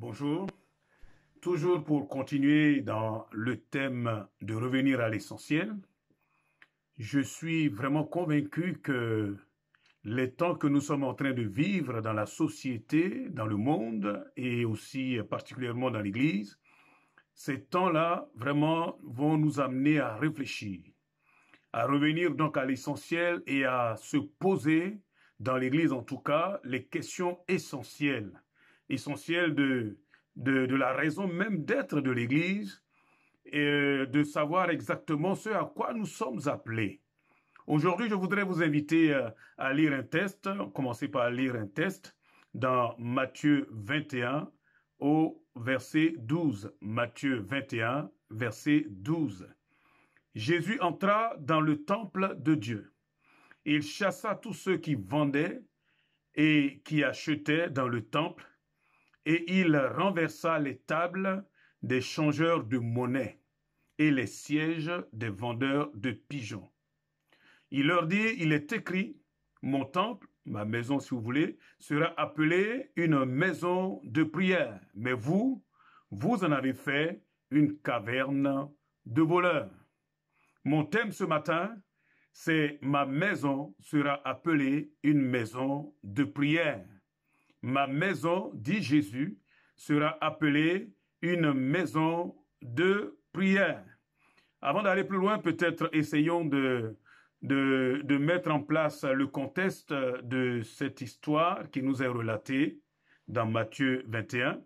Bonjour. Toujours pour continuer dans le thème de revenir à l'essentiel, je suis vraiment convaincu que les temps que nous sommes en train de vivre dans la société, dans le monde et aussi particulièrement dans l'Église, ces temps-là vraiment vont nous amener à réfléchir, à revenir donc à l'essentiel et à se poser, dans l'Église en tout cas, les questions essentielles, essentielles de la raison même d'être de l'Église et de savoir exactement ce à quoi nous sommes appelés. Aujourd'hui, je voudrais vous inviter à lire un texte, commencer par lire un texte dans Matthieu 21 au verset 12. Matthieu 21, verset 12. Jésus entra dans le temple de Dieu. Il chassa tous ceux qui vendaient et qui achetaient dans le temple, et il renversa les tables des changeurs de monnaie et les sièges des vendeurs de pigeons. Il leur dit, il est écrit, mon temple, ma maison si vous voulez, sera appelée une maison de prière, mais vous en avez fait une caverne de voleurs. Mon thème ce matin, c'est ma maison sera appelée une maison de prière. Ma maison, dit Jésus, sera appelée une maison de prière. Avant d'aller plus loin, peut-être essayons de mettre en place le contexte de cette histoire qui nous est relatée dans Matthieu 21.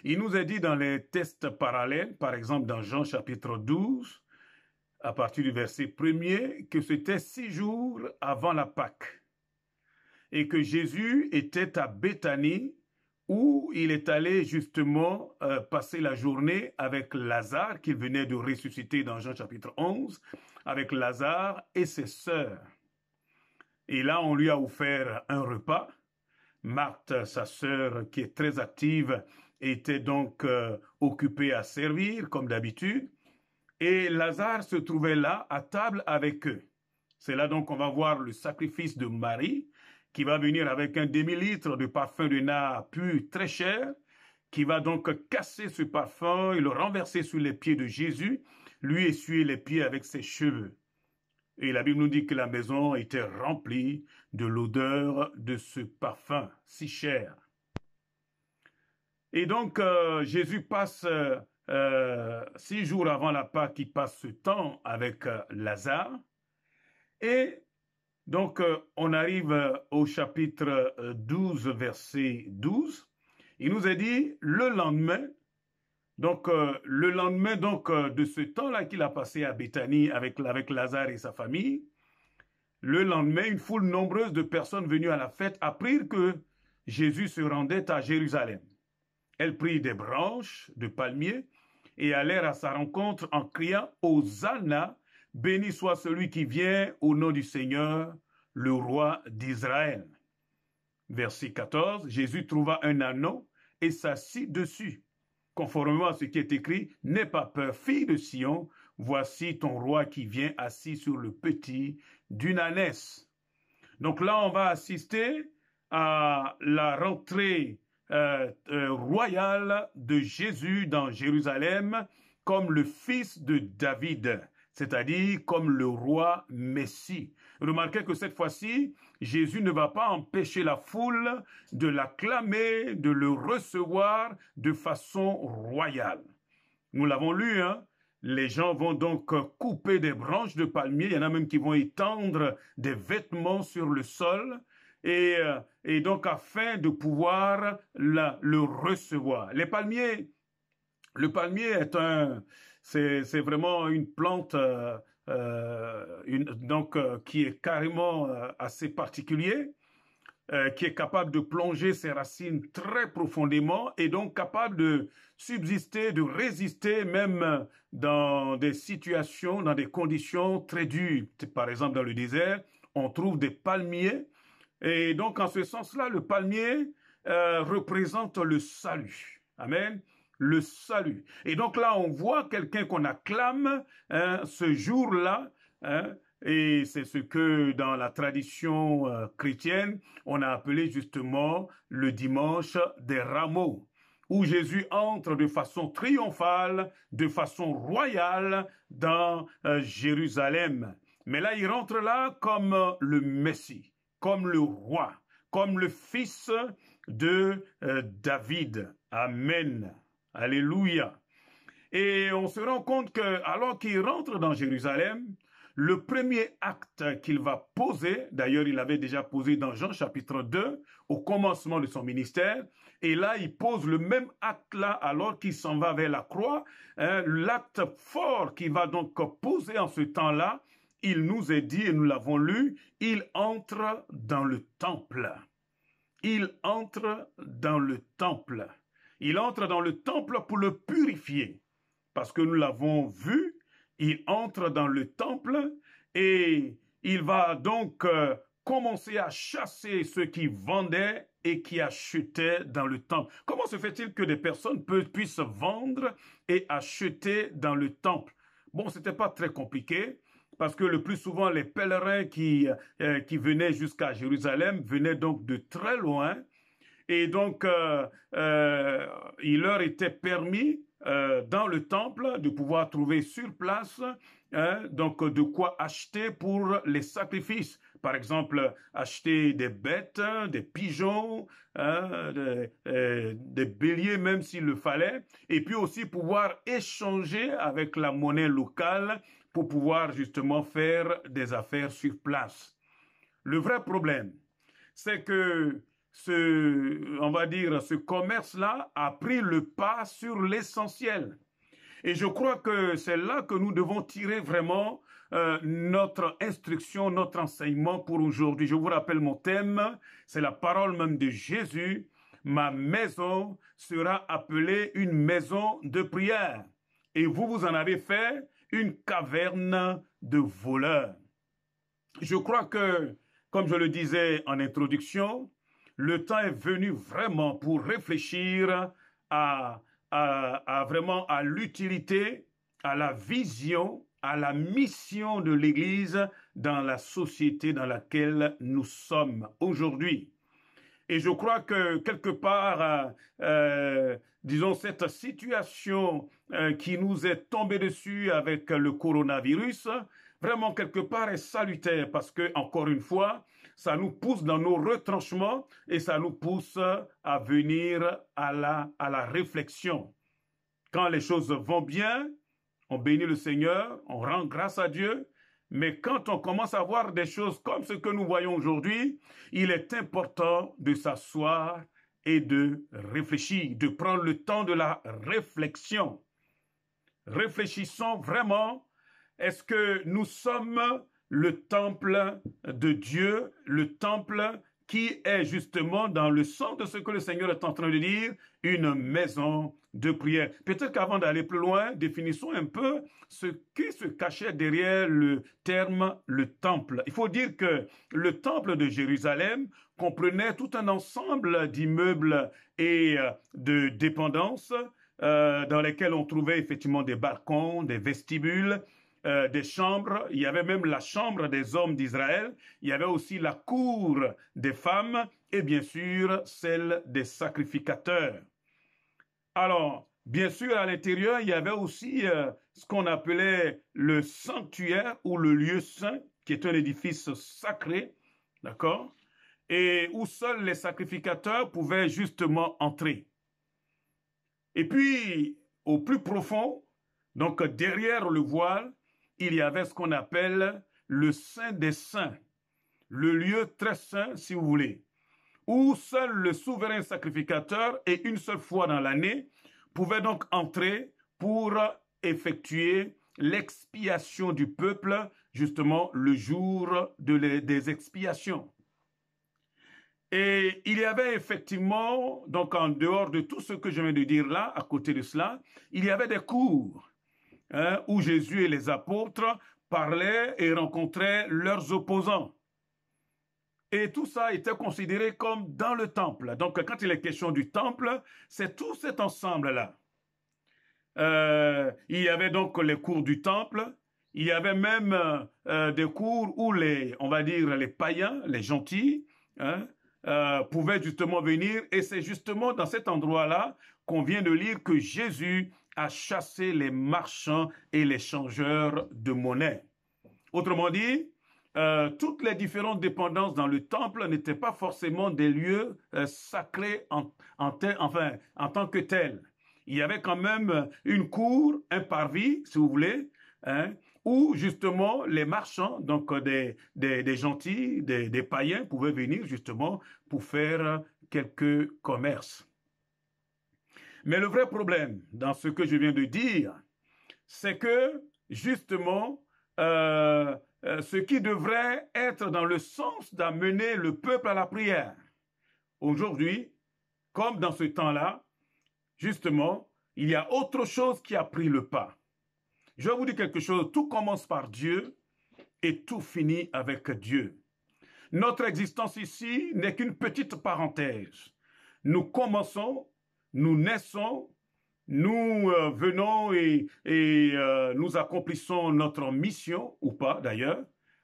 Il nous est dit dans les textes parallèles, par exemple dans Jean chapitre 12, à partir du verset 1er, que c'était 6 jours avant la Pâque et que Jésus était à Béthanie où il est allé justement passer la journée avec Lazare qu'il venait de ressusciter dans Jean chapitre 11, avec Lazare et ses sœurs. Et là, on lui a offert un repas. Marthe, sa sœur, qui est très active, était donc occupée à servir comme d'habitude. Et Lazare se trouvait là, à table avec eux. C'est là donc qu'on va voir le sacrifice de Marie, qui va venir avec un demi-litre de parfum de nard pur très cher, qui va donc casser ce parfum et le renverser sur les pieds de Jésus, lui essuyer les pieds avec ses cheveux. Et la Bible nous dit que la maison était remplie de l'odeur de ce parfum si cher. Et donc Jésus passe 6 jours avant la Pâque, il passe ce temps avec Lazare. Et donc on arrive au chapitre 12, verset 12. Il nous est dit le lendemain, de ce temps-là qu'il a passé à Béthanie avec Lazare et sa famille, le lendemain, une foule nombreuse de personnes venues à la fête apprirent que Jésus se rendait à Jérusalem. Elles prirent des branches de palmier et allèrent à sa rencontre en criant « Hosanna, béni soit celui qui vient au nom du Seigneur, le roi d'Israël. » Verset 14, Jésus trouva un âneau et s'assit dessus. Conformément à ce qui est écrit, « N'aie pas peur, fille de Sion, voici ton roi qui vient assis sur le petit d'une ânesse. » Donc là, on va assister à la rentrée royale de Jésus dans Jérusalem comme le fils de David, c'est-à-dire comme le roi Messie. Remarquez que cette fois-ci, Jésus ne va pas empêcher la foule de l'acclamer, de le recevoir de façon royale. Nous l'avons lu, hein? Les gens vont donc couper des branches de palmier, il y en a même qui vont étendre des vêtements sur le sol, et donc afin de pouvoir le recevoir. Le palmier c'est vraiment une plante qui est carrément assez particulier, qui est capable de plonger ses racines très profondément et donc capable de subsister, de résister même dans des situations, dans des conditions très dures. Par exemple, dans le désert, on trouve des palmiers et donc en ce sens-là, le palmier représente le salut. Amen. Le salut. Et donc là, on voit quelqu'un qu'on acclame ce jour-là, et c'est ce que dans la tradition chrétienne, on a appelé justement le dimanche des rameaux. où Jésus entre de façon triomphale, de façon royale dans Jérusalem. Mais là, il rentre là comme le Messie, comme le roi, comme le fils de David. Amen. Alléluia. Et on se rend compte que alors qu'il rentre dans Jérusalem, le premier acte qu'il va poser, d'ailleurs il avait déjà posé dans Jean chapitre 2, au commencement de son ministère, et là il pose le même acte là alors qu'il s'en va vers la croix, l'acte fort qu'il va donc poser en ce temps-là, il nous est dit, et nous l'avons lu, il entre dans le temple. Il entre dans le temple. Il entre dans le temple pour le purifier. Parce que nous l'avons vu, il entre dans le temple et il va donc commencer à chasser ceux qui vendaient et qui achetaient dans le temple. Comment se fait-il que des personnes puissent vendre et acheter dans le temple? Bon, ce n'était pas très compliqué parce que le plus souvent, les pèlerins qui venaient jusqu'à Jérusalem venaient donc de très loin et donc il leur était permis dans le temple de pouvoir trouver sur place donc de quoi acheter pour les sacrifices. Par exemple, acheter des bêtes, des pigeons, des béliers même s'il le fallait, et puis aussi pouvoir échanger avec la monnaie locale pour pouvoir justement faire des affaires sur place. Le vrai problème, c'est que on va dire, ce commerce-là a pris le pas sur l'essentiel. Et je crois que c'est là que nous devons tirer vraiment notre instruction, notre enseignement pour aujourd'hui. Je vous rappelle mon thème, c'est la parole même de Jésus. Ma maison sera appelée une maison de prière. Et vous en avez fait une caverne de voleurs. Je crois que, comme je le disais en introduction, le temps est venu vraiment pour réfléchir vraiment à l'utilité, à la vision, à la mission de l'Église dans la société dans laquelle nous sommes aujourd'hui. Et je crois que quelque part, disons, cette situation qui nous est tombée dessus avec le coronavirus, vraiment quelque part est salutaire parce que, encore une fois, ça nous pousse dans nos retranchements et ça nous pousse à venir à la réflexion. Quand les choses vont bien, on bénit le Seigneur, on rend grâce à Dieu, mais quand on commence à voir des choses comme ce que nous voyons aujourd'hui, il est important de s'asseoir et de réfléchir, de prendre le temps de la réflexion. Réfléchissons vraiment, est-ce que nous sommes le temple de Dieu, le temple qui est justement dans le sens de ce que le Seigneur est en train de dire, une maison de prière. Peut-être qu'avant d'aller plus loin, définissons un peu ce qui se cachait derrière le terme le temple. Il faut dire que le temple de Jérusalem comprenait tout un ensemble d'immeubles et de dépendances dans lesquels on trouvait effectivement des balcons, des vestibules, des chambres, il y avait même la chambre des hommes d'Israël, il y avait aussi la cour des femmes et bien sûr celle des sacrificateurs. Alors, bien sûr, à l'intérieur, il y avait aussi ce qu'on appelait le sanctuaire ou le lieu saint, qui est un édifice sacré, d'accord, et où seuls les sacrificateurs pouvaient justement entrer. Et puis, au plus profond, donc derrière le voile, il y avait ce qu'on appelle le Saint des Saints, le lieu très saint, si vous voulez, où seul le souverain sacrificateur, et une seule fois dans l'année, pouvait donc entrer pour effectuer l'expiation du peuple, justement le jour des expiations. Et il y avait effectivement, donc en dehors de tout ce que je viens de dire là, à côté de cela, il y avait des cours où Jésus et les apôtres parlaient et rencontraient leurs opposants. Et tout ça était considéré comme dans le temple. Donc, quand il est question du temple, c'est tout cet ensemble-là. Il y avait donc les cours du temple. Il y avait même des cours où on va dire, les païens, les gentils, pouvaient justement venir. Et c'est justement dans cet endroit-là qu'on vient de lire que Jésus a chassé les marchands et les changeurs de monnaie. Autrement dit, toutes les différentes dépendances dans le temple n'étaient pas forcément des lieux sacrés en tant que tels. Il y avait quand même une cour, un parvis, si vous voulez, hein, où justement les marchands, donc des gentils, des païens, pouvaient venir justement pour faire quelques commerces. Mais le vrai problème dans ce que je viens de dire, c'est que justement, ce qui devrait être dans le sens d'amener le peuple à la prière, aujourd'hui, comme dans ce temps-là, justement, il y a autre chose qui a pris le pas. Je vais vous dire quelque chose, tout commence par Dieu et tout finit avec Dieu. Notre existence ici n'est qu'une petite parenthèse. Nous commençons, nous naissons, nous venons et nous accomplissons notre mission, ou pas d'ailleurs.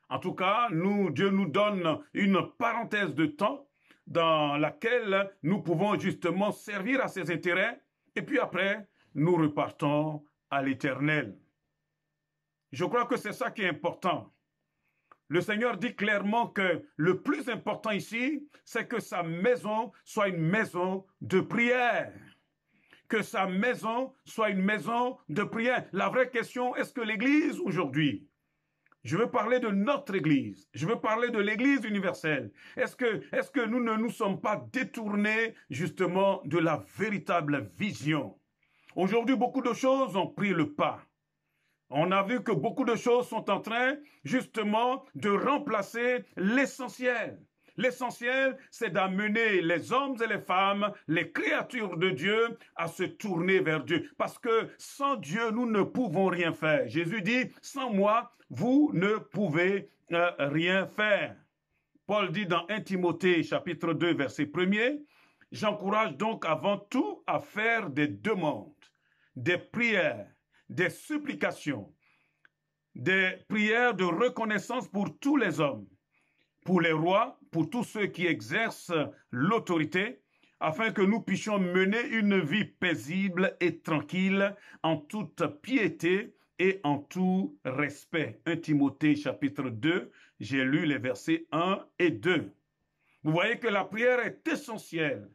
En tout cas, Dieu nous donne une parenthèse de temps dans laquelle nous pouvons justement servir à ses intérêts, et puis après, nous repartons à l'Éternel. Je crois que c'est ça qui est important. Le Seigneur dit clairement que le plus important ici, c'est que sa maison soit une maison de prière. Que sa maison soit une maison de prière. La vraie question, est-ce que l'Église aujourd'hui, je veux parler de notre Église, je veux parler de l'Église universelle, est-ce que nous ne nous sommes pas détournés justement de la véritable vision? Aujourd'hui, beaucoup de choses ont pris le pas. On a vu que beaucoup de choses sont en train justement de remplacer l'essentiel. L'essentiel, c'est d'amener les hommes et les femmes, les créatures de Dieu, à se tourner vers Dieu. Parce que sans Dieu, nous ne pouvons rien faire. Jésus dit, sans moi, vous ne pouvez rien faire. Paul dit dans 1 Timothée, chapitre 2, verset 1er, « J'encourage donc avant tout à faire des demandes, des prières, des supplications, des prières de reconnaissance pour tous les hommes, pour les rois, pour tous ceux qui exercent l'autorité, afin que nous puissions mener une vie paisible et tranquille en toute piété et en tout respect. 1 Timothée chapitre 2, j'ai lu les versets 1 et 2. Vous voyez que la prière est essentielle.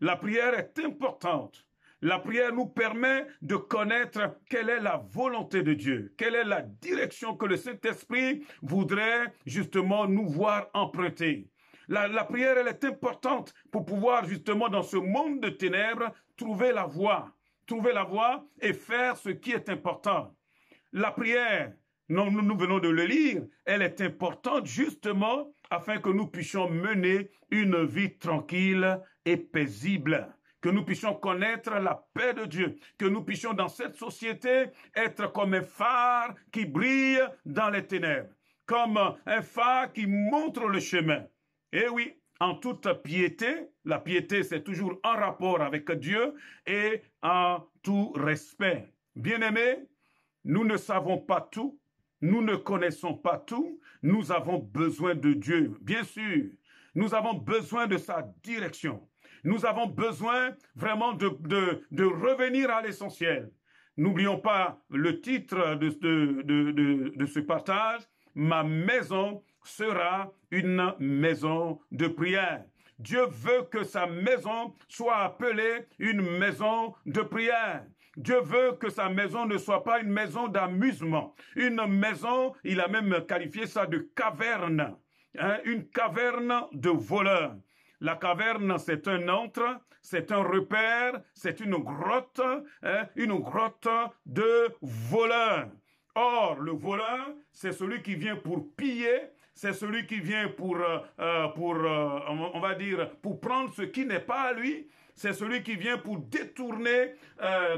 La prière est importante. La prière nous permet de connaître quelle est la volonté de Dieu, quelle est la direction que le Saint-Esprit voudrait justement nous voir emprunter. La prière, elle est importante pour pouvoir justement dans ce monde de ténèbres trouver la voie et faire ce qui est important. La prière, nous venons de le lire, elle est importante justement afin que nous puissions mener une vie tranquille et paisible. Que nous puissions connaître la paix de Dieu, que nous puissions dans cette société être comme un phare qui brille dans les ténèbres, comme un phare qui montre le chemin. Et oui, en toute piété, la piété c'est toujours en rapport avec Dieu et en tout respect. Bien-aimés, nous ne savons pas tout, nous ne connaissons pas tout, nous avons besoin de Dieu, bien sûr. Nous avons besoin de sa direction. Nous avons besoin vraiment de revenir à l'essentiel. N'oublions pas le titre de ce partage. Ma maison sera une maison de prière. Dieu veut que sa maison soit appelée une maison de prière. Dieu veut que sa maison ne soit pas une maison d'amusement. Une maison, il a même qualifié ça de caverne. Une caverne de voleurs. La caverne, c'est un antre, c'est un repère, c'est une grotte de voleurs. Or, le voleur, c'est celui qui vient pour piller, c'est celui qui vient pour prendre ce qui n'est pas à lui. C'est celui qui vient pour détourner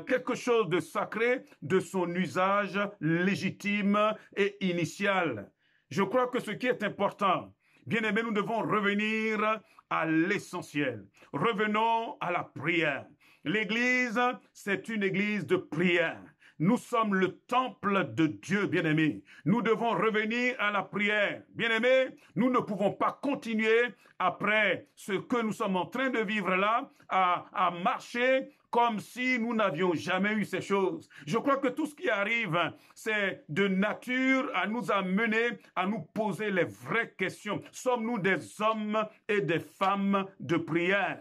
quelque chose de sacré de son usage légitime et initial. Je crois que ce qui est important, bien aimé, nous devons revenir à l'essentiel. Revenons à la prière. L'Église, c'est une église de prière. nous sommes le temple de Dieu, bien-aimés. Nous devons revenir à la prière. Bien-aimés, nous ne pouvons pas continuer après ce que nous sommes en train de vivre là, à marcher comme si nous n'avions jamais eu ces choses. Je crois que tout ce qui arrive, c'est de nature à nous amener à nous poser les vraies questions. Sommes-nous des hommes et des femmes de prière?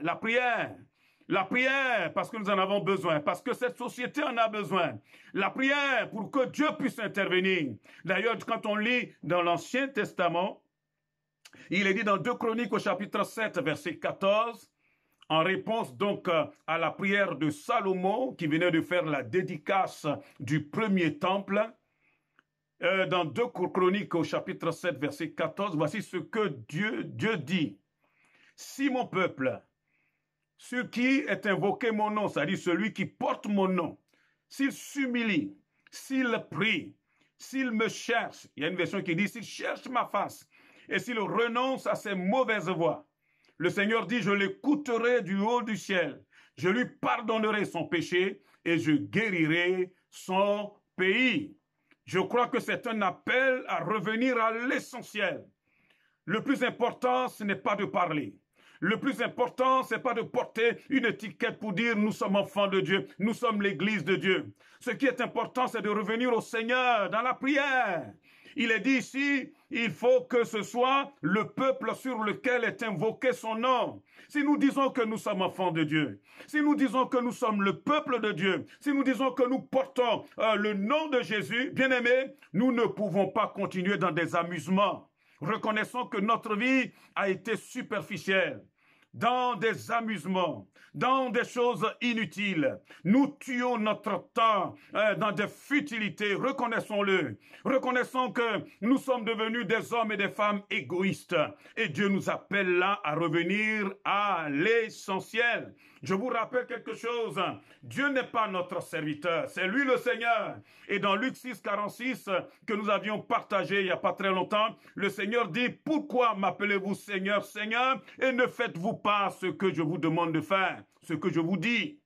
La prière, parce que nous en avons besoin, parce que cette société en a besoin. La prière pour que Dieu puisse intervenir. D'ailleurs, quand on lit dans l'Ancien Testament, il est dit dans 2 Chroniques au chapitre 7, verset 14, en réponse donc à la prière de Salomon, qui venait de faire la dédicace du premier temple, dans 2 Chroniques au chapitre 7, verset 14, voici ce que Dieu dit. Si mon peuple, sur qui est invoqué mon nom, c'est-à-dire celui qui porte mon nom, s'il s'humilie, s'il prie, s'il me cherche, il y a une version qui dit, s'il cherche ma face, et s'il renonce à ses mauvaises voies, le Seigneur dit, je l'écouterai du haut du ciel, je lui pardonnerai son péché, et je guérirai son pays. Je crois que c'est un appel à revenir à l'essentiel. Le plus important, ce n'est pas de parler. Le plus important, c'est pas de porter une étiquette pour dire nous sommes enfants de Dieu, nous sommes l'église de Dieu. Ce qui est important, c'est de revenir au Seigneur dans la prière. Il est dit ici, il faut que ce soit le peuple sur lequel est invoqué son nom. Si nous disons que nous sommes enfants de Dieu, si nous disons que nous sommes le peuple de Dieu, si nous disons que nous portons le nom de Jésus, bien-aimés, nous ne pouvons pas continuer dans des amusements. Reconnaissons que notre vie a été superficielle. Dans des amusements, dans des choses inutiles. Nous tuons notre temps dans des futilités, reconnaissons-le. Reconnaissons que nous sommes devenus des hommes et des femmes égoïstes. Et Dieu nous appelle là à revenir à l'essentiel. Je vous rappelle quelque chose, Dieu n'est pas notre serviteur, c'est lui le Seigneur. Et dans Luc 6, 46, que nous avions partagé il n'y a pas très longtemps, le Seigneur dit, pourquoi m'appelez-vous Seigneur, Seigneur, et ne faites-vous pas ce que je vous demande de faire, ce que je vous dis.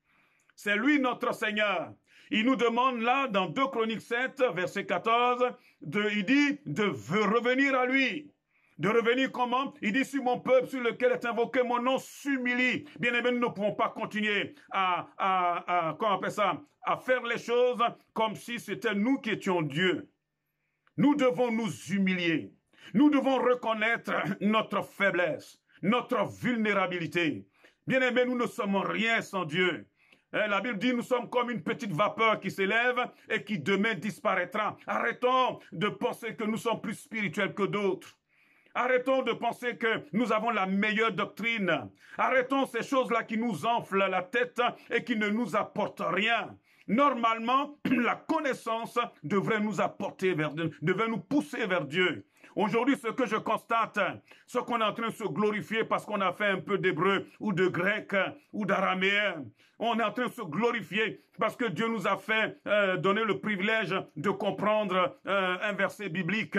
C'est lui notre Seigneur. Il nous demande là, dans 2 Chroniques 7, verset 14, il dit de revenir à lui. De revenir comment? Il dit, si mon peuple sur lequel est invoqué mon nom s'humilie, bien aimé, nous ne pouvons pas continuer comment on appelle ça, à faire les choses comme si c'était nous qui étions Dieu. Nous devons nous humilier. Nous devons reconnaître notre faiblesse, notre vulnérabilité. Bien aimé, nous ne sommes rien sans Dieu. La Bible dit, nous sommes comme une petite vapeur qui s'élève et qui demain disparaîtra. Arrêtons de penser que nous sommes plus spirituels que d'autres. Arrêtons de penser que nous avons la meilleure doctrine. Arrêtons ces choses-là qui nous enflent la tête et qui ne nous apportent rien. Normalement, la connaissance devrait nous apporter devrait nous pousser vers Dieu. Aujourd'hui, ce que je constate, c'est qu'on est en train de se glorifier parce qu'on a fait un peu d'hébreu ou de grec ou d'araméen. On est en train de se glorifier parce que Dieu nous a fait donner le privilège de comprendre un verset biblique.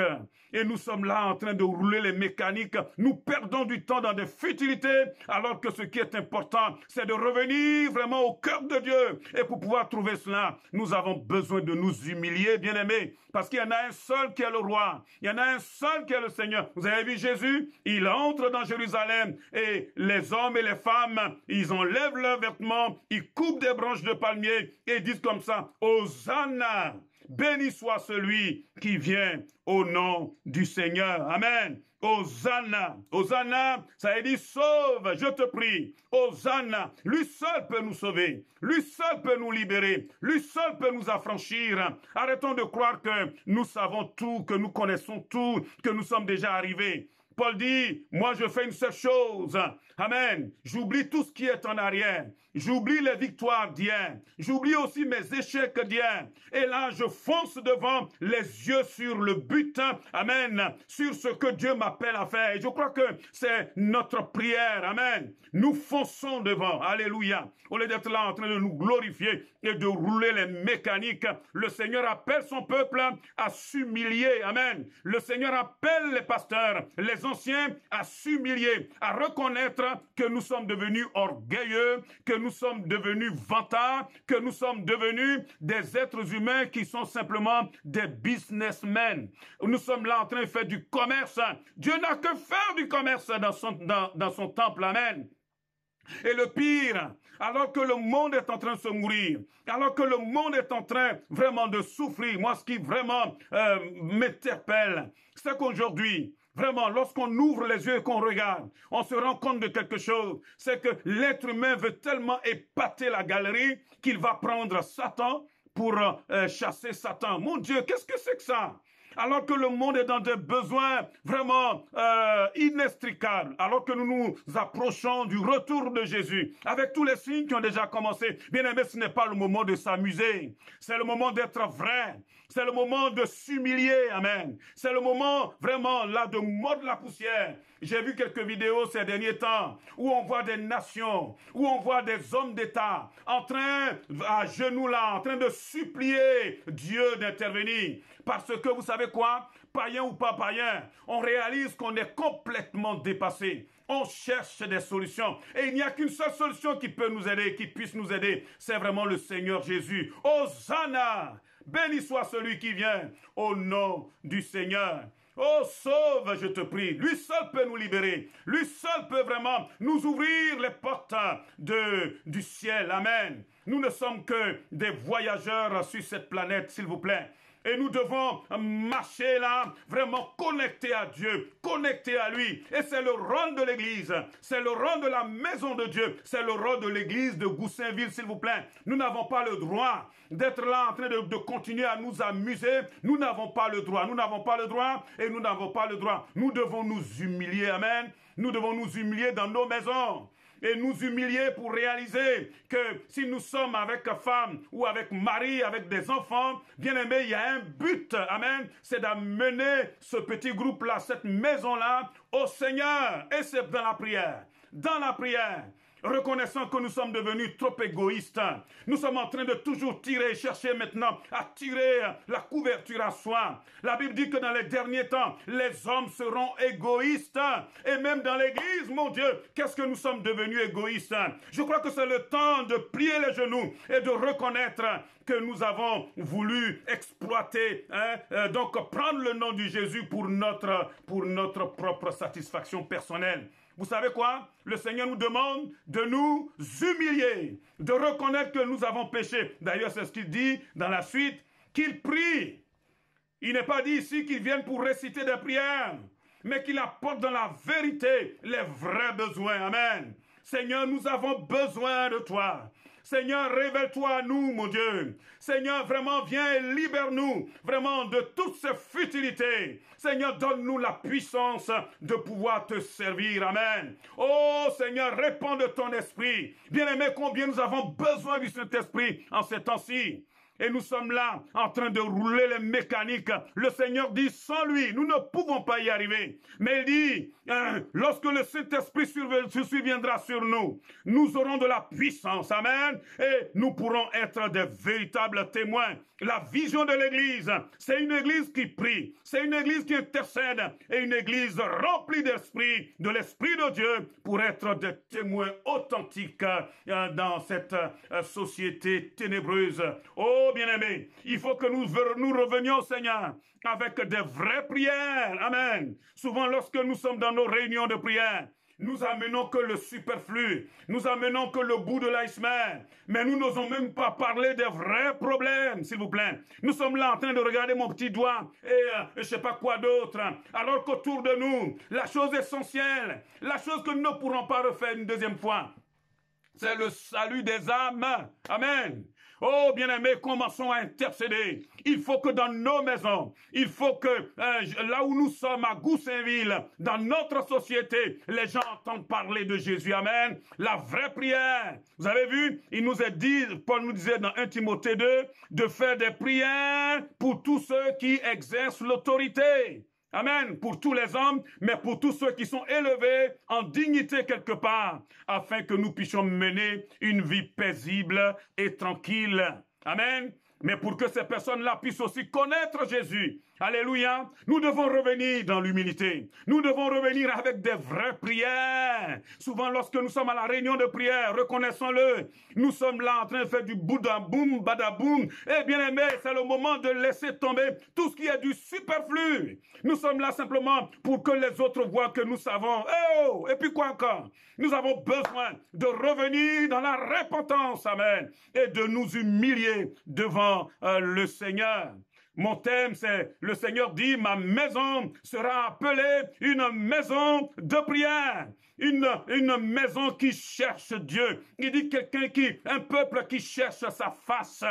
Et nous sommes là en train de rouler les mécaniques. Nous perdons du temps dans des futilités, alors que ce qui est important, c'est de revenir vraiment au cœur de Dieu. Et pour pouvoir trouver cela, nous avons besoin de nous humilier, bien-aimés, parce qu'il y en a un seul qui est le roi. Il y en a un seul qui est le Seigneur. Vous avez vu Jésus? Il entre dans Jérusalem et les hommes et les femmes, ils enlèvent leurs vêtements, ils coupent des branches de palmier et disent comme ça, Hosanna! Béni soit celui qui vient au nom du Seigneur. Amen. Hosanna. Hosanna, ça veut dire sauve, je te prie. Hosanna. Lui seul peut nous sauver. Lui seul peut nous libérer. Lui seul peut nous affranchir. Arrêtons de croire que nous savons tout, que nous connaissons tout, que nous sommes déjà arrivés. Paul dit, moi je fais une seule chose. Amen. J'oublie tout ce qui est en arrière. J'oublie les victoires d'hier. J'oublie aussi mes échecs d'hier. Et là, je fonce devant les yeux sur le but. Amen. Sur ce que Dieu m'appelle à faire. Et je crois que c'est notre prière. Amen. Nous fonçons devant. Alléluia. Au lieu d'être là en train de nous glorifier et de rouler les mécaniques, le Seigneur appelle son peuple à s'humilier. Amen. Le Seigneur appelle les pasteurs, les anciens à s'humilier, à reconnaître que nous sommes devenus orgueilleux, que nous sommes devenus vantards, que nous sommes devenus des êtres humains qui sont simplement des businessmen. Nous sommes là en train de faire du commerce. Dieu n'a que faire du commerce dans son temple. Amen. Et le pire, alors que le monde est en train de se mourir, alors que le monde est en train vraiment de souffrir, moi ce qui vraiment m'interpelle, c'est qu'aujourd'hui, vraiment, lorsqu'on ouvre les yeux et qu'on regarde, on se rend compte de quelque chose, c'est que l'être humain veut tellement épater la galerie qu'il va prendre Satan pour chasser Satan. Mon Dieu, qu'est-ce que c'est que ça? Alors que le monde est dans des besoins vraiment inextricables, alors que nous nous approchons du retour de Jésus, avec tous les signes qui ont déjà commencé. Bien aimé, ce n'est pas le moment de s'amuser, c'est le moment d'être vrai, c'est le moment de s'humilier, amen. C'est le moment vraiment là de mordre la poussière. J'ai vu quelques vidéos ces derniers temps où on voit des nations, où on voit des hommes d'État en train, à genoux là, en train de supplier Dieu d'intervenir. Parce que vous savez quoi? Païen ou pas païen, on réalise qu'on est complètement dépassé. On cherche des solutions. Et il n'y a qu'une seule solution qui peut nous aider, qui puisse nous aider. C'est vraiment le Seigneur Jésus. Hosanna! Béni soit celui qui vient au nom du Seigneur. Oh, sauve, je te prie. Lui seul peut nous libérer. Lui seul peut vraiment nous ouvrir les portes du ciel. Amen. Nous ne sommes que des voyageurs sur cette planète, s'il vous plaît. Et nous devons marcher là, vraiment connectés à Dieu, connectés à lui. Et c'est le rôle de l'Église, c'est le rôle de la maison de Dieu, c'est le rôle de l'Église de Goussainville, s'il vous plaît. Nous n'avons pas le droit d'être là en train de continuer à nous amuser. Nous n'avons pas le droit, nous n'avons pas le droit et nous n'avons pas le droit. Nous devons nous humilier, amen. Nous devons nous humilier dans nos maisons. Et nous humilier pour réaliser que si nous sommes avec femme ou avec mari, avec des enfants, bien aimé, il y a un but, amen, c'est d'amener ce petit groupe-là, cette maison-là au Seigneur. Et c'est dans la prière. Dans la prière. Reconnaissant que nous sommes devenus trop égoïstes. Nous sommes en train de toujours chercher maintenant à tirer la couverture à soi. La Bible dit que dans les derniers temps, les hommes seront égoïstes. Et même dans l'Église, mon Dieu, qu'est-ce que nous sommes devenus égoïstes? Je crois que c'est le temps de plier les genoux et de reconnaître que nous avons voulu exploiter, donc prendre le nom du Jésus pour notre propre satisfaction personnelle. Vous savez quoi? Le Seigneur nous demande de nous humilier, de reconnaître que nous avons péché. D'ailleurs, c'est ce qu'il dit dans la suite, qu'il prie. Il n'est pas dit ici qu'il vienne pour réciter des prières, mais qu'il apporte dans la vérité les vrais besoins. Amen. Seigneur, nous avons besoin de toi. Seigneur, révèle-toi à nous, mon Dieu. Seigneur, vraiment, viens et libère-nous, vraiment, de toutes ces futilités. Seigneur, donne-nous la puissance de pouvoir te servir. Amen. Oh, Seigneur, répands de ton esprit. Bien-aimé, combien nous avons besoin du Saint-Esprit en ces temps-ci. Et nous sommes là, en train de rouler les mécaniques. Le Seigneur dit, sans lui, nous ne pouvons pas y arriver. Mais il dit, lorsque le Saint-Esprit surviendra sur nous, nous aurons de la puissance. Amen. Et nous pourrons être des véritables témoins. La vision de l'Église, c'est une Église qui prie. C'est une Église qui intercède. Et une Église remplie d'esprit, de l'Esprit de Dieu, pour être des témoins authentiques dans cette société ténébreuse. Oh, bien-aimés, il faut que nous revenions au Seigneur avec des vraies prières. Amen. Souvent, lorsque nous sommes dans nos réunions de prière, nous amenons que le superflu, nous amenons que le bout de l'iceberg, mais nous n'osons même pas parler des vrais problèmes, s'il vous plaît. Nous sommes là en train de regarder mon petit doigt et je sais pas quoi d'autre, alors qu'autour de nous, la chose essentielle, la chose que nous ne pourrons pas refaire une deuxième fois, c'est le salut des âmes. Amen. Oh, bien-aimés, commençons à intercéder. Il faut que dans nos maisons, il faut que là où nous sommes à Goussainville, dans notre société, les gens entendent parler de Jésus. Amen. La vraie prière. Vous avez vu, il nous est dit, Paul nous disait dans 1 Timothée 2, de faire des prières pour tous ceux qui exercent l'autorité. Amen, pour tous les hommes, mais pour tous ceux qui sont élevés en dignité quelque part, afin que nous puissions mener une vie paisible et tranquille. Amen. Mais pour que ces personnes-là puissent aussi connaître Jésus, alléluia, nous devons revenir dans l'humilité. Nous devons revenir avec des vraies prières. Souvent, lorsque nous sommes à la réunion de prière, reconnaissons-le, nous sommes là en train de faire du boudaboum, badaboum. Eh bien aimé, c'est le moment de laisser tomber tout ce qui est du superflu. Nous sommes là simplement pour que les autres voient que nous savons. Oh, et puis quoi encore? Nous avons besoin de revenir dans la repentance, amen, et de nous humilier devant le Seigneur. Mon thème, c'est, le Seigneur dit, ma maison sera appelée une maison de prière. Une maison qui cherche Dieu. Il dit un peuple qui cherche sa face.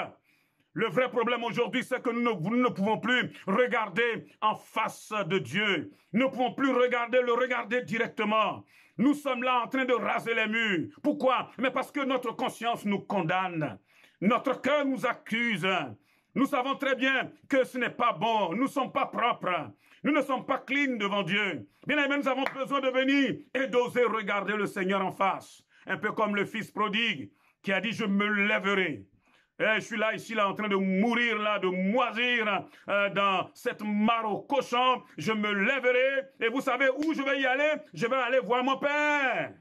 Le vrai problème aujourd'hui, c'est que nous ne pouvons plus regarder en face de Dieu. Nous ne pouvons plus le regarder directement. Nous sommes là en train de raser les murs. Pourquoi? Mais parce que notre conscience nous condamne. Notre cœur nous accuse. Nous savons très bien que ce n'est pas bon. Nous ne sommes pas propres. Nous ne sommes pas clean devant Dieu. Bien aimé, nous avons besoin de venir et d'oser regarder le Seigneur en face. Un peu comme le fils prodigue qui a dit, je me lèverai. Et je suis là, ici, là, en train de mourir, là, de moisir dans cette mare au cochon. Je me lèverai. Et vous savez où je vais y aller? Je vais aller voir mon Père.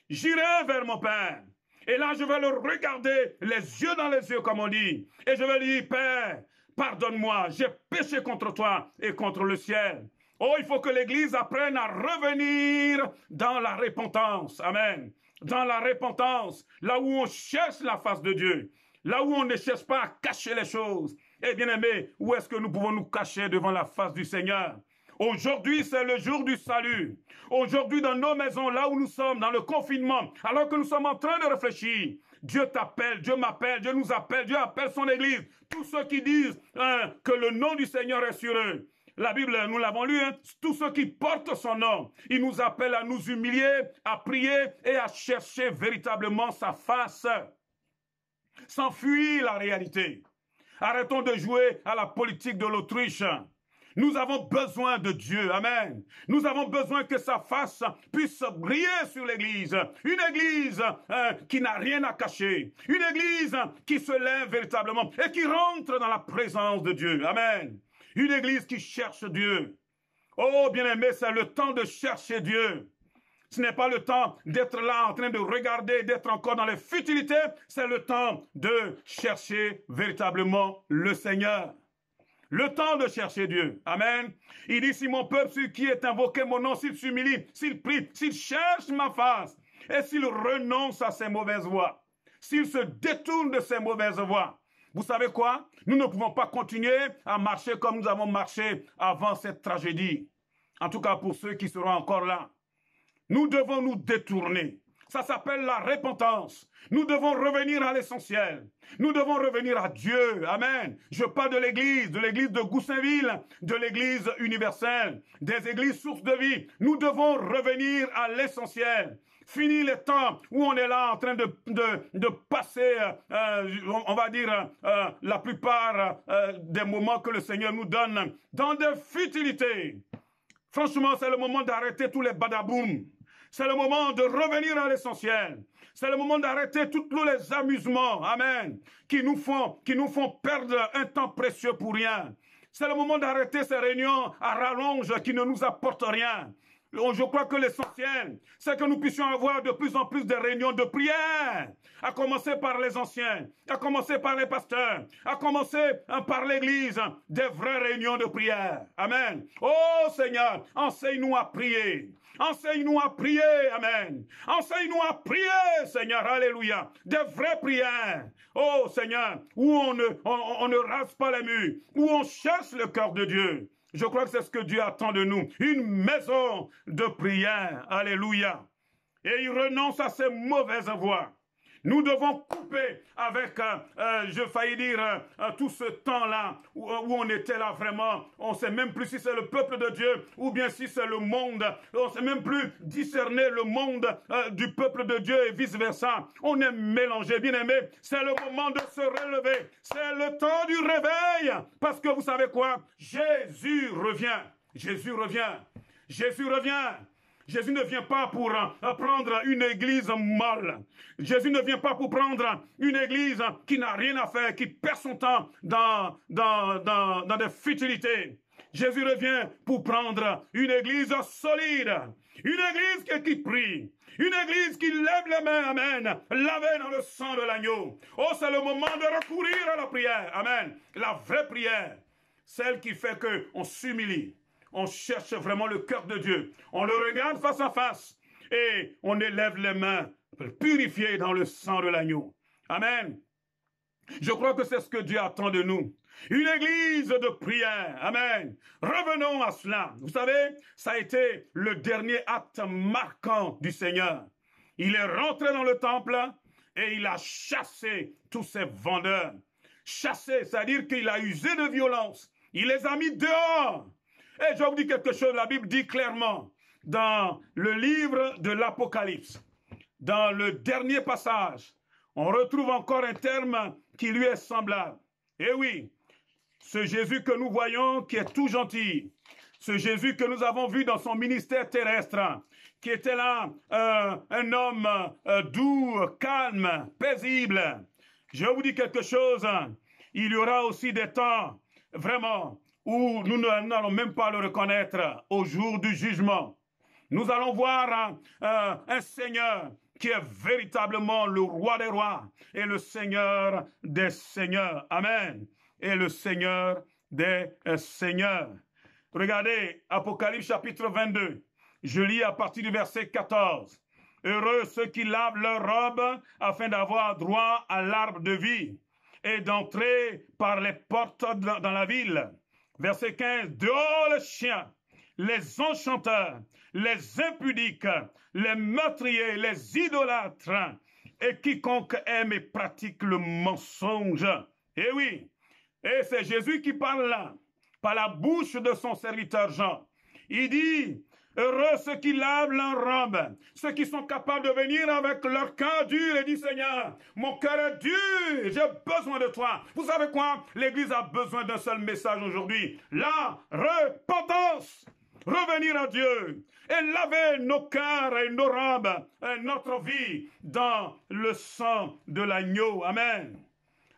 J'irai vers mon Père. Et là, je vais le regarder les yeux dans les yeux, comme on dit. Et je vais lui dire, Père, pardonne-moi, j'ai péché contre toi et contre le ciel. Oh, il faut que l'Église apprenne à revenir dans la repentance. Amen. Dans la repentance, là où on cherche la face de Dieu. Là où on ne cherche pas à cacher les choses. Eh bien aimé, où est-ce que nous pouvons nous cacher devant la face du Seigneur? Aujourd'hui, c'est le jour du salut. Aujourd'hui, dans nos maisons, là où nous sommes, dans le confinement, alors que nous sommes en train de réfléchir, Dieu t'appelle, Dieu m'appelle, Dieu nous appelle, Dieu appelle son Église. Tous ceux qui disent que le nom du Seigneur est sur eux. La Bible, nous l'avons lu, tous ceux qui portent son nom, il nous appelle à nous humilier, à prier et à chercher véritablement sa face. S'enfuir la réalité. Arrêtons de jouer à la politique de l'autruche. Nous avons besoin de Dieu. Amen. Nous avons besoin que sa face puisse briller sur l'Église. Une Église qui n'a rien à cacher. Une Église qui se lève véritablement et qui rentre dans la présence de Dieu. Amen. Une Église qui cherche Dieu. Oh, bien-aimé, c'est le temps de chercher Dieu. Ce n'est pas le temps d'être là en train de regarder, d'être encore dans les futilités. C'est le temps de chercher véritablement le Seigneur. Le temps de chercher Dieu. Amen. Il dit, si mon peuple, celui qui est invoqué mon nom, s'il s'humilie, s'il prie, s'il cherche ma face, et s'il renonce à ses mauvaises voies, s'il se détourne de ses mauvaises voies, vous savez quoi? Nous ne pouvons pas continuer à marcher comme nous avons marché avant cette tragédie. En tout cas, pour ceux qui seront encore là. Nous devons nous détourner. Ça s'appelle la repentance. Nous devons revenir à l'essentiel. Nous devons revenir à Dieu. Amen. Je parle de l'église de Goussainville, de l'église universelle, des églises sources de vie. Nous devons revenir à l'essentiel. Fini les temps où on est là en train de passer, on va dire, la plupart des moments que le Seigneur nous donne dans des futilités. Franchement, c'est le moment d'arrêter tous les badaboum. C'est le moment de revenir à l'essentiel. C'est le moment d'arrêter tous les amusements, amen, qui nous font perdre un temps précieux pour rien. C'est le moment d'arrêter ces réunions à rallonge qui ne nous apportent rien. Je crois que l'essentiel, c'est que nous puissions avoir de plus en plus de réunions de prière, à commencer par les anciens, à commencer par les pasteurs, à commencer par l'Église, des vraies réunions de prière. Amen. Oh Seigneur, enseigne-nous à prier. Enseigne-nous à prier, amen. Enseigne-nous à prier, Seigneur, alléluia. Des vraies prières, oh Seigneur, où on ne rase pas les murs, où on cherche le cœur de Dieu. Je crois que c'est ce que Dieu attend de nous. Une maison de prière, alléluia. Et il renonce à ses mauvaises voies. Nous devons couper avec, je faillis dire, tout ce temps-là où on était là vraiment. On ne sait même plus si c'est le peuple de Dieu ou bien si c'est le monde. On ne sait même plus discerner le monde du peuple de Dieu et vice-versa. On est mélangé, bien aimé. C'est le moment de se relever. C'est le temps du réveil. Parce que vous savez quoi? Jésus revient. Jésus revient. Jésus revient. Jésus ne vient pas pour prendre une église molle. Jésus ne vient pas pour prendre une église qui n'a rien à faire, qui perd son temps dans des futilités. Jésus revient pour prendre une église solide, une église qui prie, une église qui lève les mains, amen, lavée dans le sang de l'agneau. Oh, c'est le moment de recourir à la prière, amen, la vraie prière, celle qui fait qu'on s'humilie, on cherche vraiment le cœur de Dieu, on le regarde face à face et on élève les mains purifiées dans le sang de l'agneau. Amen. Je crois que c'est ce que Dieu attend de nous. Une église de prière. Amen. Revenons à cela. Vous savez, ça a été le dernier acte marquant du Seigneur. Il est rentré dans le temple et il a chassé tous ces vendeurs. Chassé, c'est-à-dire qu'il a usé de violence. Il les a mis dehors. Et je vais vous dire quelque chose, la Bible dit clairement dans le livre de l'Apocalypse, dans le dernier passage, on retrouve encore un terme qui lui est semblable. Eh oui, ce Jésus que nous voyons, qui est tout gentil, ce Jésus que nous avons vu dans son ministère terrestre, qui était là, un homme doux, calme, paisible. Je vais vous dire quelque chose, il y aura aussi des temps, vraiment, où nous n'allons même pas le reconnaître au jour du jugement. Nous allons voir un Seigneur qui est véritablement le roi des rois et le Seigneur des seigneurs. Amen. Et le Seigneur des seigneurs. Regardez, Apocalypse chapitre 22. Je lis à partir du verset 14. Heureux ceux qui lavent leurs robes afin d'avoir droit à l'arbre de vie et d'entrer par les portes dans la ville. Verset 15. Dehors les chiens, les enchanteurs, les impudiques, les meurtriers, les idolâtres, et quiconque aime et pratique le mensonge. Eh oui, et c'est Jésus qui parle là, par la bouche de son serviteur Jean. Il dit, heureux ceux qui lavent leur robe, ceux qui sont capables de venir avec leur cœur dur et dire, Seigneur, mon cœur est dur, j'ai besoin de toi. Vous savez quoi? L'Église a besoin d'un seul message aujourd'hui, la repentance. Revenir à Dieu et laver nos cœurs et nos robes et notre vie dans le sang de l'agneau. Amen.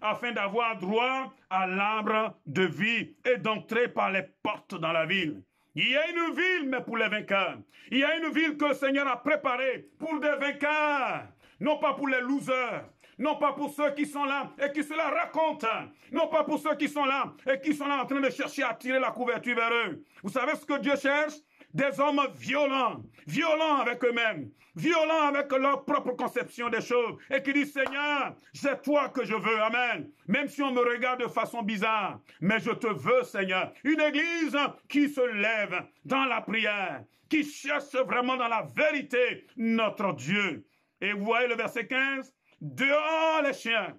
Afin d'avoir droit à l'arbre de vie et d'entrer par les portes dans la ville. Il y a une ville, mais pour les vainqueurs. Il y a une ville que le Seigneur a préparée pour des vainqueurs, non pas pour les losers. Non pas pour ceux qui sont là et qui se la racontent. Non pas pour ceux qui sont là et qui sont là en train de chercher à tirer la couverture vers eux. Vous savez ce que Dieu cherche? Des hommes violents, violents avec eux-mêmes, violents avec leur propre conception des choses, et qui disent, Seigneur, c'est toi que je veux, amen. Même si on me regarde de façon bizarre, mais je te veux, Seigneur. Une église qui se lève dans la prière, qui cherche vraiment dans la vérité notre Dieu. Et vous voyez le verset 15? Dehors les chiens.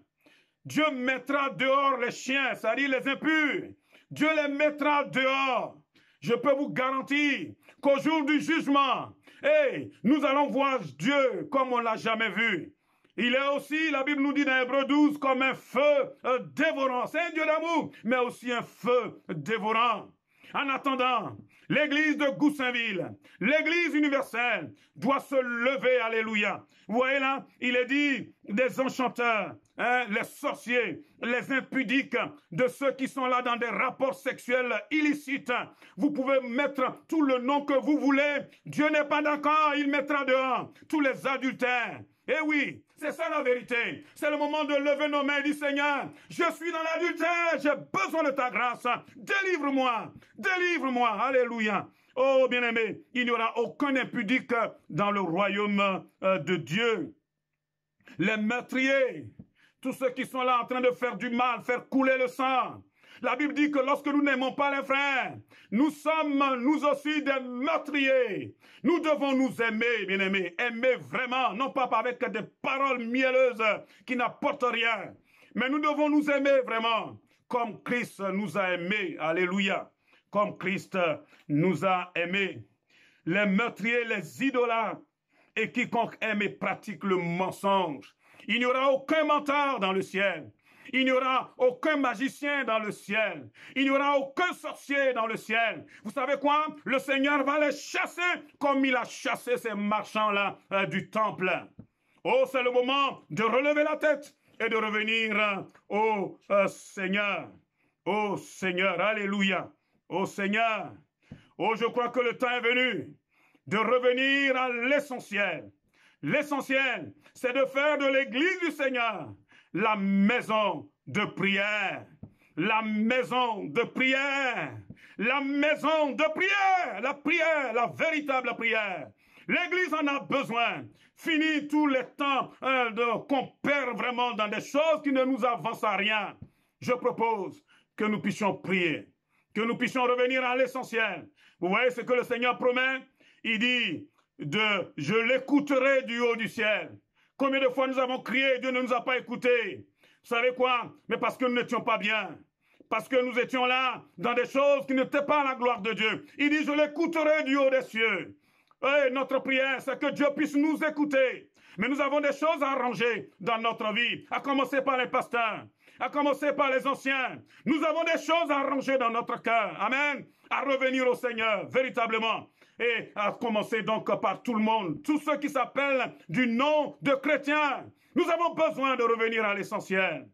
Dieu mettra dehors les chiens, c'est-à-dire les impurs. Dieu les mettra dehors. Je peux vous garantir qu'au jour du jugement, nous allons voir Dieu comme on ne l'a jamais vu. Il est aussi, la Bible nous dit dans Hébreux 12, comme un feu dévorant. C'est un Dieu d'amour, mais aussi un feu dévorant. En attendant, l'église de Goussainville, l'église universelle, doit se lever, alléluia. Vous voyez là, il est dit des enchanteurs, les sorciers, les impudiques, de ceux qui sont là dans des rapports sexuels illicites. Vous pouvez mettre tout le nom que vous voulez. Dieu n'est pas d'accord, il mettra dehors tous les adultères. Eh oui, c'est ça la vérité. C'est le moment de lever nos mains et dire, Seigneur, je suis dans l'adultère, j'ai besoin de ta grâce. Délivre-moi, délivre-moi. Alléluia. Oh, bien-aimé, il n'y aura aucun impudique dans le royaume de Dieu. Les meurtriers, tous ceux qui sont là en train de faire du mal, faire couler le sang. La Bible dit que lorsque nous n'aimons pas les frères, nous sommes nous aussi des meurtriers. Nous devons nous aimer, bien-aimés, aimer vraiment, non pas avec des paroles mielleuses qui n'apportent rien, mais nous devons nous aimer vraiment, comme Christ nous a aimés. Alléluia. Comme Christ nous a aimés. Les meurtriers, les idolâtres, et quiconque aime et pratique le mensonge. Il n'y aura aucun menteur dans le ciel. Il n'y aura aucun magicien dans le ciel. Il n'y aura aucun sorcier dans le ciel. Vous savez quoi? Le Seigneur va les chasser comme il a chassé ces marchands-là du temple. Oh, c'est le moment de relever la tête et de revenir au Seigneur. Oh Seigneur, alléluia. Oh Seigneur. Oh, je crois que le temps est venu de revenir à l'essentiel. L'essentiel, c'est de faire de l'Église du Seigneur la maison de prière. La maison de prière. La maison de prière. La véritable prière. L'Église en a besoin. Fini tous les temps qu'on perd vraiment dans des choses qui ne nous avancent à rien. Je propose que nous puissions prier, que nous puissions revenir à l'essentiel. Vous voyez ce que le Seigneur promet? Il dit je l'écouterai du haut du ciel. Combien de fois nous avons crié, Dieu ne nous a pas écoutés. Vous savez quoi? Mais parce que nous n'étions pas bien. Parce que nous étions là dans des choses qui n'étaient pas à la gloire de Dieu. Il dit, je l'écouterai du haut des cieux. Et notre prière, c'est que Dieu puisse nous écouter. Mais nous avons des choses à arranger dans notre vie, à commencer par les pasteurs, à commencer par les anciens. Nous avons des choses à arranger dans notre cœur. Amen. À revenir au Seigneur, véritablement. Et à commencer donc par tout le monde, tous ceux qui s'appellent du nom de chrétiens. Nous avons besoin de revenir à l'essentiel.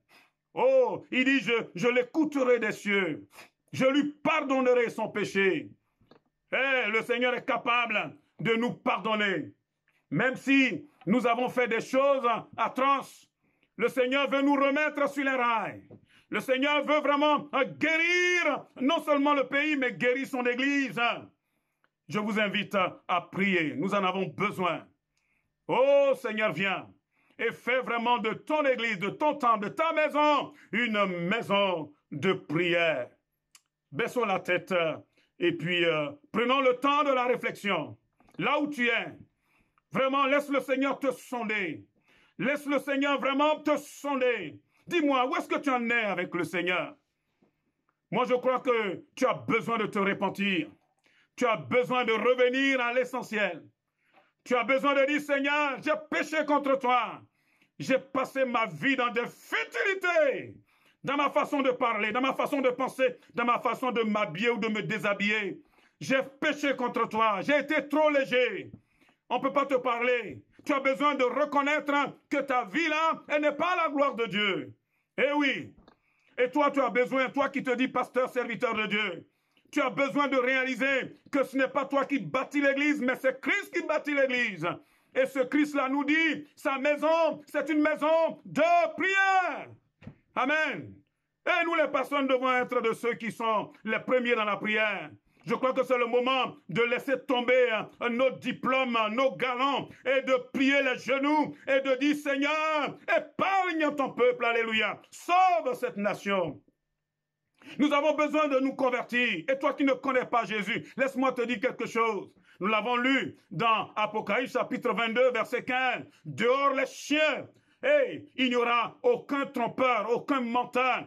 Oh, il dit, je l'écouterai des cieux. Je lui pardonnerai son péché. Et le Seigneur est capable de nous pardonner. Même si nous avons fait des choses atroces, le Seigneur veut nous remettre sur les rails. Le Seigneur veut vraiment guérir non seulement le pays, mais guérir son Église. Je vous invite à prier. Nous en avons besoin. Oh Seigneur, viens et fais vraiment de ton Église, de ton temple, de ta maison, une maison de prière. Baissons la tête et puis prenons le temps de la réflexion. Là où tu es, vraiment laisse le Seigneur te sonder. Laisse le Seigneur vraiment te sonder. Dis-moi, où est-ce que tu en es avec le Seigneur? Moi, je crois que tu as besoin de te repentir. Tu as besoin de revenir à l'essentiel. Tu as besoin de dire, Seigneur, j'ai péché contre toi. J'ai passé ma vie dans des futilités, dans ma façon de parler, dans ma façon de penser, dans ma façon de m'habiller ou de me déshabiller. J'ai péché contre toi. J'ai été trop léger. On ne peut pas te parler. Tu as besoin de reconnaître que ta vie là, elle n'est pas la gloire de Dieu. Eh oui. Et toi, tu as besoin, toi qui te dis pasteur, serviteur de Dieu, tu as besoin de réaliser que ce n'est pas toi qui bâtis l'Église, mais c'est Christ qui bâtit l'Église. Et ce Christ-là nous dit, sa maison, c'est une maison de prière. Amen. Et nous, les personnes, devons être de ceux qui sont les premiers dans la prière. Je crois que c'est le moment de laisser tomber nos diplômes, nos galons, et de plier les genoux et de dire, Seigneur, épargne ton peuple, alléluia. Sauve cette nation. Nous avons besoin de nous convertir. Et toi qui ne connais pas Jésus, laisse-moi te dire quelque chose. Nous l'avons lu dans Apocalypse chapitre 22, verset 15. Dehors les chiens. Et il n'y aura aucun trompeur, aucun menteur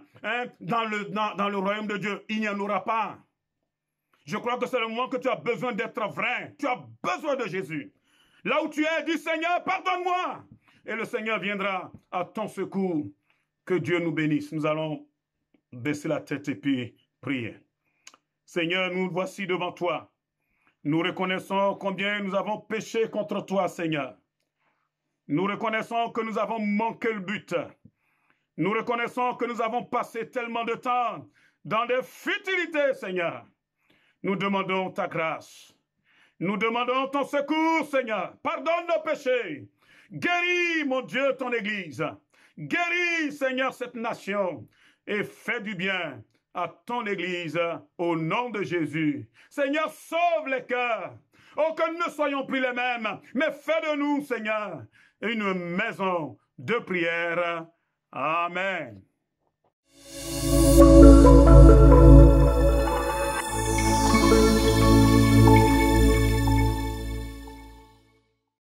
dans le royaume de Dieu. Il n'y en aura pas. Je crois que c'est le moment que tu as besoin d'être vrai. Tu as besoin de Jésus. Là où tu es, dis Seigneur, pardonne-moi. Et le Seigneur viendra à ton secours. Que Dieu nous bénisse. Nous allons baisser la tête et puis prier. Seigneur, nous voici devant toi. Nous reconnaissons combien nous avons péché contre toi, Seigneur. Nous reconnaissons que nous avons manqué le but. Nous reconnaissons que nous avons passé tellement de temps dans des futilités, Seigneur. Nous demandons ta grâce. Nous demandons ton secours, Seigneur. Pardonne nos péchés. Guéris, mon Dieu, ton Église. Guéris, Seigneur, cette nation. Et fais du bien à ton Église au nom de Jésus. Seigneur, sauve les cœurs. Oh, que nous ne soyons plus les mêmes. Mais fais de nous, Seigneur, une maison de prière. Amen.